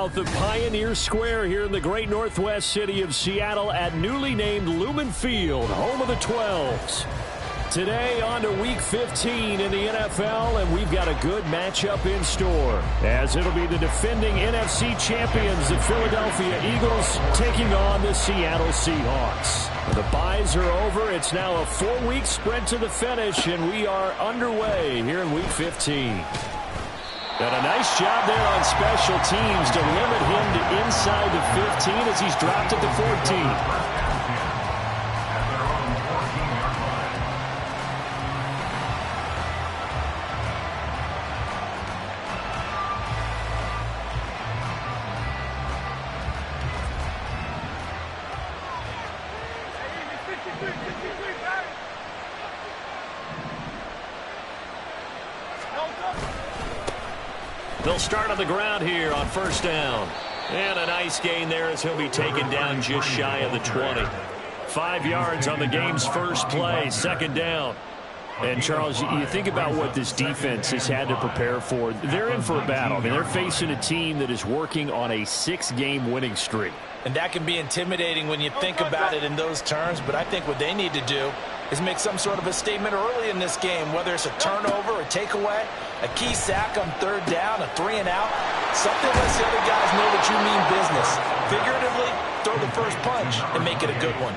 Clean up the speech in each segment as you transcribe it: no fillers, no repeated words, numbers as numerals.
south of Pioneer Square here in the great northwest city of Seattle at newly named Lumen Field, home of the 12s. Today on to Week 15 in the NFL, and we've got a good matchup in store, as it'll be the defending NFC champions, the Philadelphia Eagles, taking on the Seattle Seahawks. The byes are over. It's now a 4-week sprint to the finish, and we are underway here in Week 15. And a nice job there on special teams to limit him to inside the 15 as he's dropped at the 14. They'll start on the ground here on first down. And a nice gain there as he'll be taken down just shy of the 20. 5 yards on the game's first play, second down. And, Charles, you think about what this defense has had to prepare for. They're in for a battle. I mean, they're facing a team that is working on a 6-game winning streak. And that can be intimidating when you think about it in those terms. But I think what they need to do is make some sort of a statement early in this game, whether it's a turnover, a takeaway, a key sack on third down, a 3-and-out. Something lets the other guys know that you mean business. Figuratively, throw the first punch and make it a good one.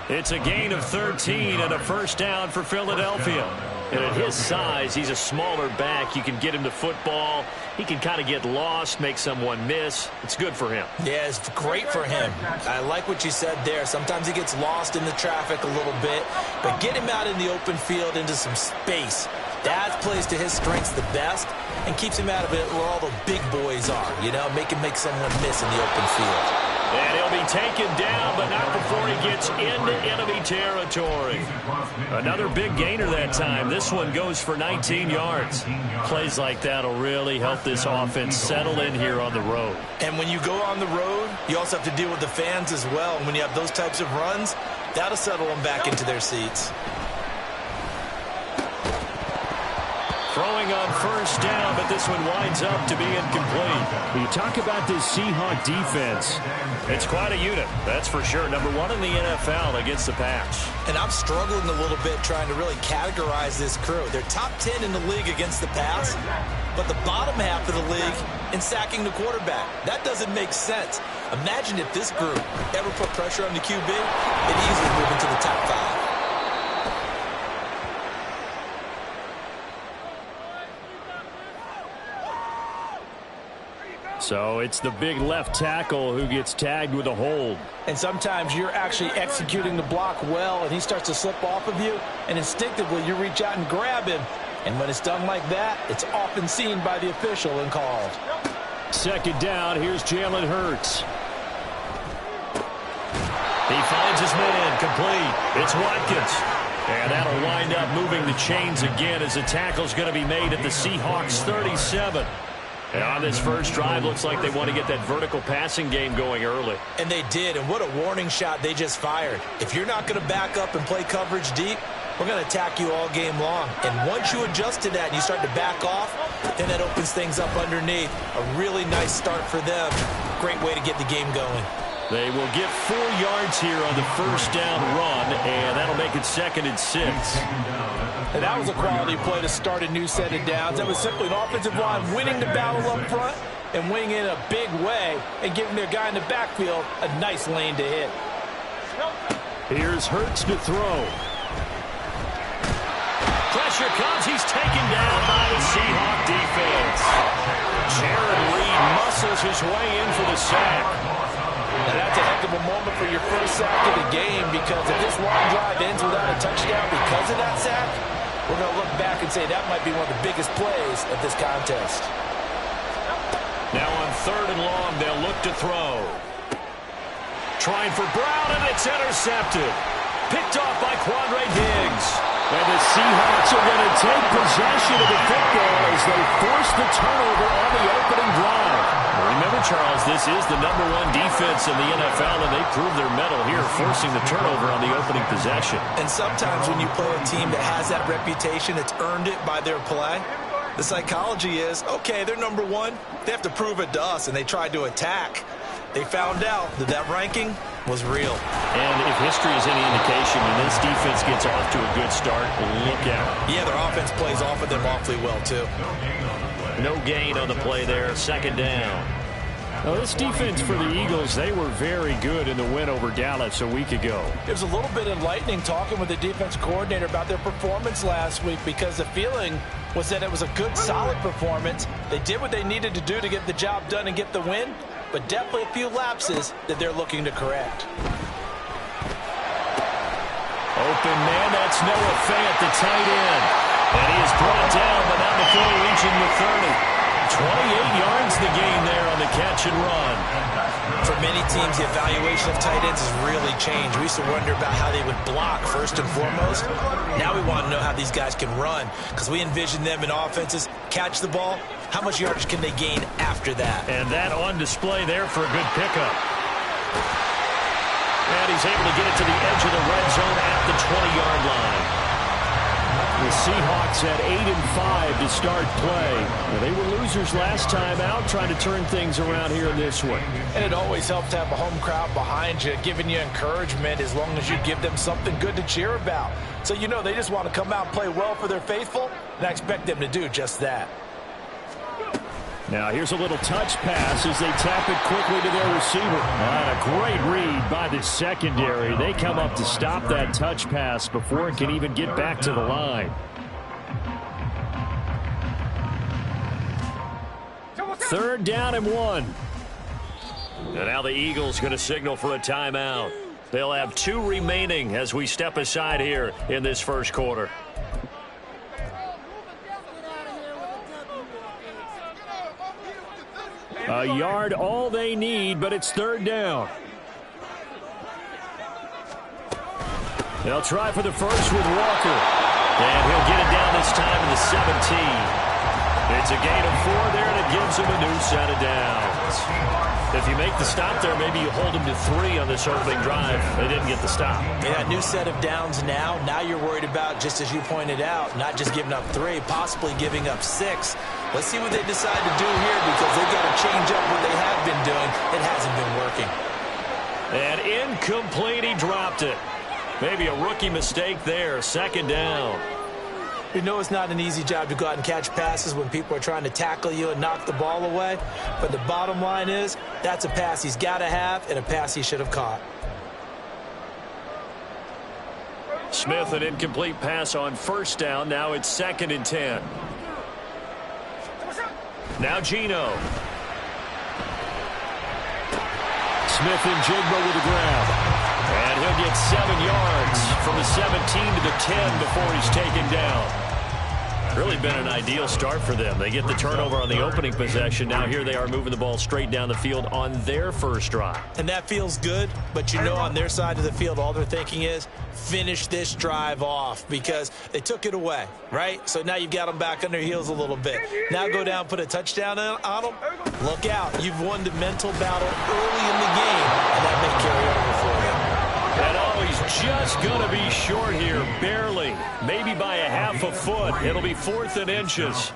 It's a gain of 13 and a first down for Philadelphia. And at his size, he's a smaller back. You can get him to football. He can kind of get lost, make someone miss. It's good for him. Yeah, it's great for him. I like what you said there. Sometimes he gets lost in the traffic a little bit. But get him out in the open field into some space. That plays to his strengths the best and keeps him out of it where all the big boys are. You know, make someone miss in the open field. And he'll be taken down, but not before he gets into enemy territory. Another big gainer that time. This one goes for 19 yards. Plays like that will really help this offense settle in here on the road. And when you go on the road, you also have to deal with the fans as well. And when you have those types of runs, that'll settle them back into their seats. Throwing on first down, but this one winds up to be incomplete. You talk about this Seahawk defense. It's quite a unit, that's for sure. Number 1 in the NFL against the pass. And I'm struggling a little bit trying to really categorize this crew. They're top 10 in the league against the pass, but the bottom half of the league in sacking the quarterback. That doesn't make sense. Imagine if this group ever put pressure on the QB, it'd easily move into the top 5. So it's the big left tackle who gets tagged with a hold. And sometimes you're actually executing the block well, and he starts to slip off of you, and instinctively you reach out and grab him. And when it's done like that, it's often seen by the official and called. Second down, here's Jalen Hurts. He finds his man, complete. It's Watkins. And that'll wind up moving the chains again as the tackle's going to be made at the Seahawks 37. And on this first drive, looks like they want to get that vertical passing game going early. And they did, and what a warning shot they just fired. If you're not going to back up and play coverage deep, we're going to attack you all game long. And once you adjust to that and you start to back off, then that opens things up underneath. A really nice start for them. Great way to get the game going. They will get 4 yards here on the first down run, and that'll make it 2nd and 6. And that was a quality play to start a new set of downs. That was simply an offensive line winning the battle up front and winning in a big way and giving their guy in the backfield a nice lane to hit. Here's Hurts to throw. Pressure comes. He's taken down by the Seahawk defense. Jared Reed muscles his way in for the sack. And that's a heck of a moment for your first sack of the game, because if this long drive ends without a touchdown because of that sack, we're going to look back and say that might be one of the biggest plays of this contest. Now on 3rd and long, they'll look to throw. Trying for Brown, and it's intercepted. Picked off by Quandre Diggs. And the Seahawks are going to take possession of the football as they force the turnover on the opening drive. Remember, Charles, this is the number 1 defense in the NFL, and they prove their mettle here, forcing the turnover on the opening possession. And sometimes when you play a team that has that reputation, it's earned it by their play, The psychology is, okay, they're number one. They have to prove it to us, and they tried to attack. They found out that that ranking was real. And if history is any indication, when this defense gets off to a good start, look out. Yeah, their offense plays off of them awfully well, too. No gain on the play there, second down. Now, this defense for the Eagles, they were very good in the win over Dallas a week ago. It was a little bit enlightening talking with the defense coordinator about their performance last week, because the feeling was that it was a good, solid performance. They did what they needed to do to get the job done and get the win, but definitely a few lapses that they're looking to correct. Open man, that's Noah Fant, the tight end. And he is brought down, but not before reaching the 30. 28 yards the gain there on the catch and run. For many teams, the evaluation of tight ends has really changed. We used to wonder about how they would block first and foremost. Now we want to know how these guys can run, because we envision them in offenses catch the ball. How much yardage can they gain after that? And that on display there for a good pickup. And he's able to get it to the edge of the red zone at the 20-yard line. The Seahawks at 8-5 to start play. Well, they were losers last time out, trying to turn things around here in this one. And it always helps to have a home crowd behind you, giving you encouragement as long as you give them something good to cheer about. So you know they just want to come out and play well for their faithful, and I expect them to do just that. Now here's a little touch pass as they tap it quickly to their receiver. And a great read by the secondary. They come up to stop that touch pass before it can even get back to the line. Third down and 1. And now the Eagles going to signal for a timeout. They'll have 2 remaining as we step aside here in this first quarter. A yard all they need, but it's third down. They'll try for the first with Walker. And he'll get it down this time in the 17. It's a gain of 4 there, and it gives him a new set of downs. If you make the stop there, maybe you hold them to 3 on this opening drive. They didn't get the stop. Yeah, new set of downs now. Now you're worried about, just as you pointed out, not just giving up 3, possibly giving up 6. Let's see what they decide to do here, because they've got to change up what they have been doing. It hasn't been working. And incomplete, he dropped it. Maybe a rookie mistake there, second down. You know it's not an easy job to go out and catch passes when people are trying to tackle you and knock the ball away. But the bottom line is, that's a pass he's got to have and a pass he should have caught. Smith, an incomplete pass on first down. Now it's 2nd and 10. Now Geno. Smith and Jigba with the grab. And he'll get 7 yards from the 17 to the 10 before he's taken down. Really been an ideal start for them. They get the turnover on the opening possession. Now here they are moving the ball straight down the field on their first drive. And that feels good, but you know on their side of the field, all they're thinking is finish this drive off, because they took it away, right? So now you've got them back on their heels a little bit. Now go down, put a touchdown on them. Look out. You've won the mental battle early in the game, and that may carry over for you. And oh, he's just going to be short here, barely. Maybe by a half a foot. It'll be 4th and inches.